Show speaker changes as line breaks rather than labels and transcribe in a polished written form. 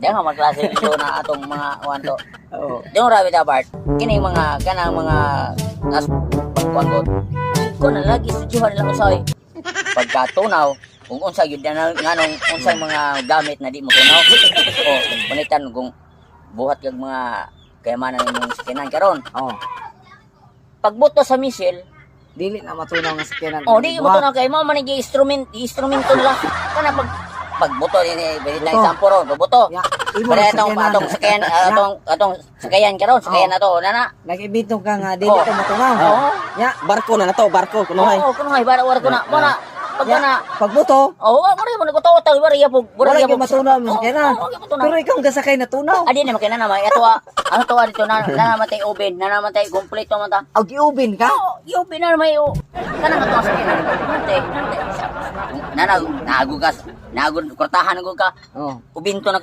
Diyan nga magklase dito na atong mga wanto.
Oo.
Yung rabi da Bart, kini mga kanang mga nas pagkuangot. Ko na lagi sujuhan nila usay. Pagkatunaw, kung unsa gyud na nganong unsang mga gamit na di mo tunaw. O punitan kung buhat kag mga kayamanan imong sakinan karon.
Oo.
Pagbuto sa misil,
Dili na matunaw nga sakyanan.
oh di mo tunaw kay mo man instrumento nila. Kana pagbuto ni binitay
Buto.
sampo ron, buto.
Ya, imo
Pero
na
atong
sakyanan.
atong sakayan atong sakayan karon, sakayan nato nana.
Nag-ibito ka nga dili
Oo.
ka matunaw.
Oo.
Ya,
Barko na nato, barko kunuhay.
Oo, kunuhay bara war ko na. Mana pag
ya.
na.
Pagbuto,
Oo, mari mo nagutotag bari ya pug
wala
ya
gyud matunaw mo sakyanan. Pero ikaw ang gasakay na tunaw.
adi na makina na may ato ano to dito na namatay oven, na namatay kompleto man ta.
Aw giubin ka.
Oh, yung pinar may kanang ato sa kina. Nante. Nanagugas, nagud kortahan ko ka.
Oh.
Ubinto na ka